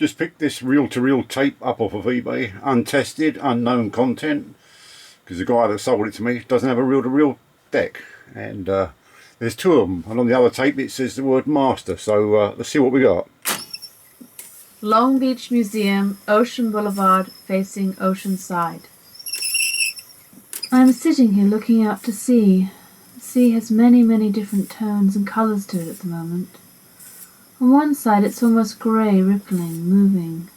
Just picked this reel-to-reel tape up off of eBay, untested, unknown content, because the guy that sold it to me doesn't have a reel-to-reel deck. And there's two of them, and on the other tape it says the word master, so let's see what we got. Long Beach Museum, Ocean Boulevard, facing Oceanside. I'm sitting here looking out to sea. The sea has many, many different tones and colours to it at the moment. On one side it's almost grey, rippling, moving.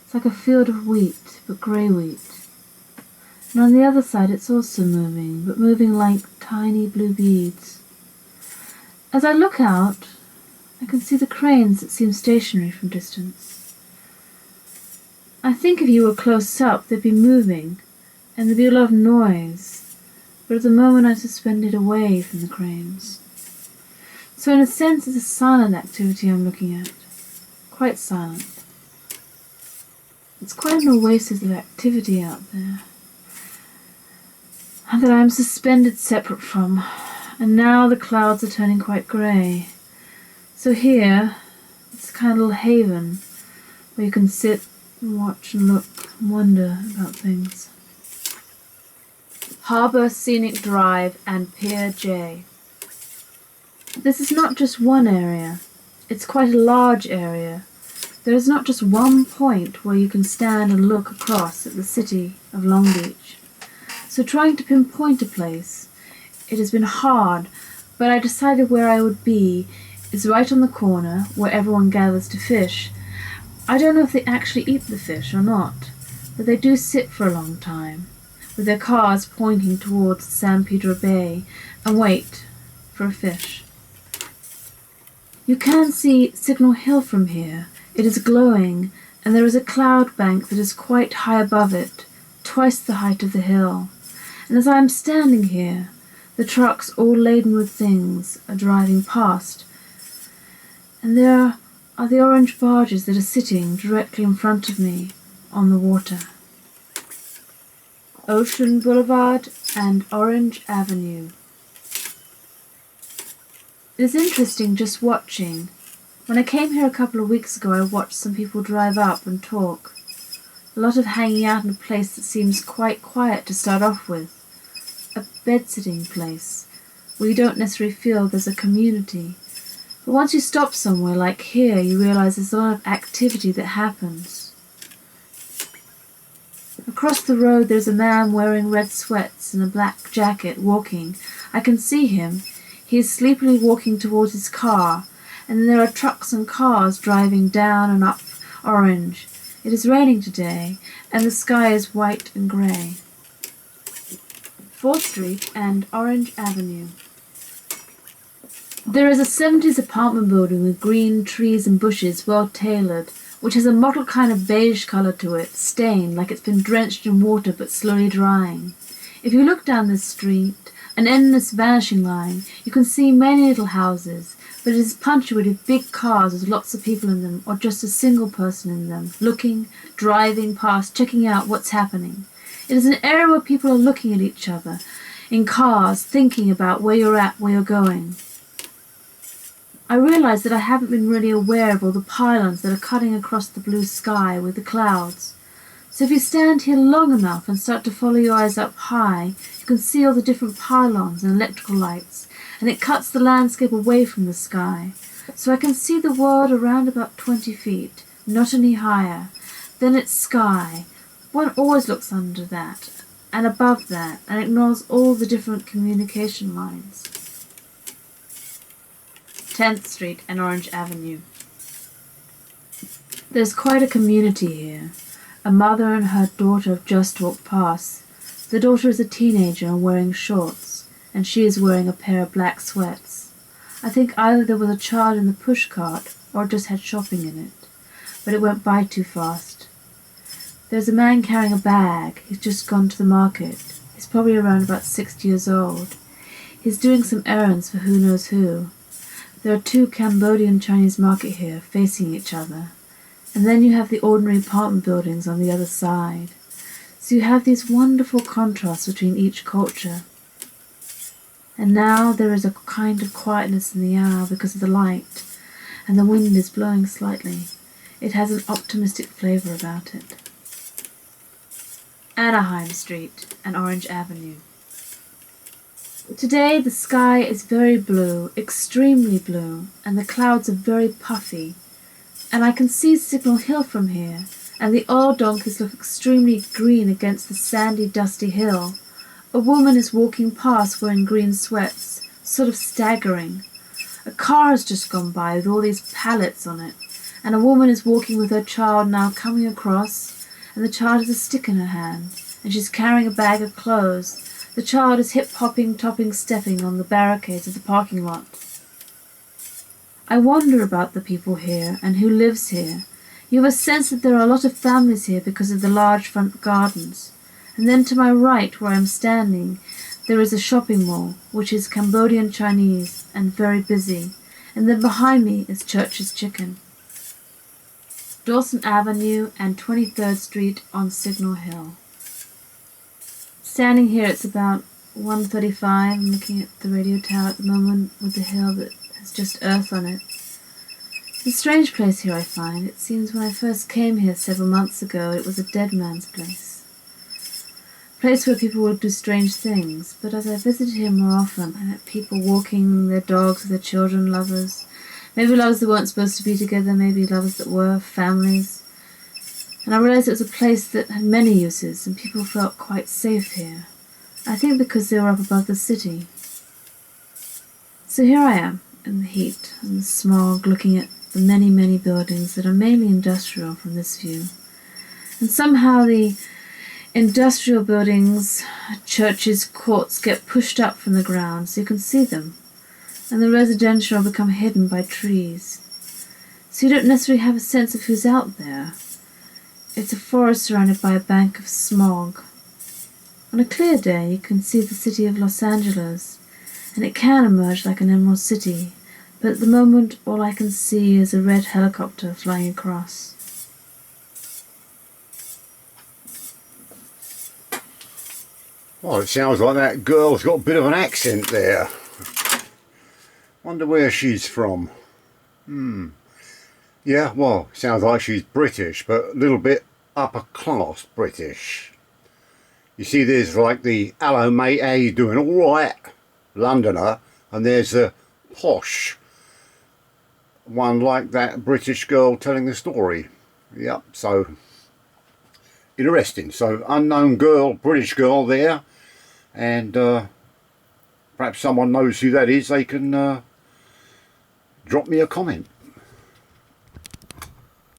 It's like a field of wheat, but grey wheat. And on the other side it's also moving, but moving like tiny blue beads. As I look out, I can see the cranes that seem stationary from distance. I think if you were close up they'd be moving, and there'd be a lot of noise, but at the moment I'm suspended away from the cranes. So in a sense it's a silent activity I'm looking at, quite silent. It's quite an oasis of activity out there, and that I am suspended separate from, and now the clouds are turning quite grey. So here, it's a kind of little haven where you can sit and watch and look and wonder about things. Harbour Scenic Drive and Pier J. This is not just one area, it's quite a large area. There is not just one point where you can stand and look across at the city of Long Beach. So trying to pinpoint a place, it has been hard, but I decided where I would be is right on the corner where everyone gathers to fish. I don't know if they actually eat the fish or not, but they do sit for a long time, with their cars pointing towards San Pedro Bay, and wait for a fish. You can see Signal Hill from here. It is glowing, and there is a cloud bank that is quite high above it, twice the height of the hill. And as I am standing here, the trucks all laden with things are driving past, and there are the orange barges that are sitting directly in front of me on the water. Ocean Boulevard and Orange Avenue. It is interesting just watching. When I came here a couple of weeks ago, I watched some people drive up and talk. A lot of hanging out in a place that seems quite quiet to start off with. A bed-sitting place, where you don't necessarily feel there's a community. But once you stop somewhere like here, you realise there's a lot of activity that happens. Across the road there's a man wearing red sweats and a black jacket walking. I can see him. He is sleepily walking towards his car, and then there are trucks and cars driving down and up Orange. It is raining today, and the sky is white and grey. 4th Street and Orange Avenue. There is a 70s apartment building with green trees and bushes well tailored, which has a mottled kind of beige colour to it, stained like it's been drenched in water but slowly drying. If you look down this street, an endless vanishing line, you can see many little houses, but it is punctuated with big cars with lots of people in them, or just a single person in them, looking, driving past, checking out what's happening. It is an area where people are looking at each other, in cars, thinking about where you're at, where you're going. I realise that I haven't been really aware of all the pylons that are cutting across the blue sky with the clouds. So if you stand here long enough and start to follow your eyes up high, you can see all the different pylons and electrical lights, and it cuts the landscape away from the sky. So I can see the world around about 20 feet, not any higher. Then it's sky. One always looks under that, and above that, and ignores all the different communication lines. 10th Street and Orange Avenue. There's quite a community here. A mother and her daughter have just walked past. The daughter is a teenager and wearing shorts, and she is wearing a pair of black sweats. I think either there was a child in the push cart or it just had shopping in it, but it went by too fast. There's a man carrying a bag. He's just gone to the market. He's probably around about 60 years old. He's doing some errands for who knows who. There are two Cambodian Chinese market here facing each other. And then you have the ordinary apartment buildings on the other side. So you have these wonderful contrasts between each culture. And now there is a kind of quietness in the air because of the light, and the wind is blowing slightly. It has an optimistic flavour about it. Anaheim Street and Orange Avenue. Today the sky is very blue, extremely blue, and the clouds are very puffy, and I can see Signal Hill from here, and the oil donkeys look extremely green against the sandy, dusty hill. A woman is walking past wearing green sweats, sort of staggering. A car has just gone by with all these pallets on it, and a woman is walking with her child now coming across, and the child has a stick in her hand, and she's carrying a bag of clothes. The child is hip-hopping, topping, stepping on the barricades of the parking lot. I wonder about the people here and who lives here. You have a sense that there are a lot of families here because of the large front gardens. And then to my right, where I am standing, there is a shopping mall, which is Cambodian Chinese and very busy. And then behind me is Church's Chicken. Dawson Avenue and 23rd Street on Signal Hill. Standing here, it's about 1:35. I'm looking at the radio tower at the moment with the hill that has just earth on it. It's a strange place here, I find. It seems when I first came here several months ago, it was a dead man's place. A place where people would do strange things, but as I visited here more often, I met people walking their dogs with their children, lovers. Maybe lovers that weren't supposed to be together, maybe lovers that were, families. And I realized it was a place that had many uses, and people felt quite safe here. I think because they were up above the city. So here I am, in the heat and the smog, looking at the many, many buildings that are mainly industrial from this view. And somehow the industrial buildings, churches, courts get pushed up from the ground so you can see them. And the residential become hidden by trees. So you don't necessarily have a sense of who's out there. It's a forest surrounded by a bank of smog. On a clear day, you can see the city of Los Angeles, and it can emerge like an emerald city, but at the moment all I can see is a red helicopter flying across. Well, it sounds like that girl's got a bit of an accent there. Wonder where she's from. Yeah, well, sounds like she's British, but a little bit upper class British. You see, there's like the "hello mate, how you doing, alright" Londoner, and there's a posh one like that British girl telling the story. Yep, so interesting. So unknown girl, British girl there, and perhaps someone knows who that is. They can drop me a comment.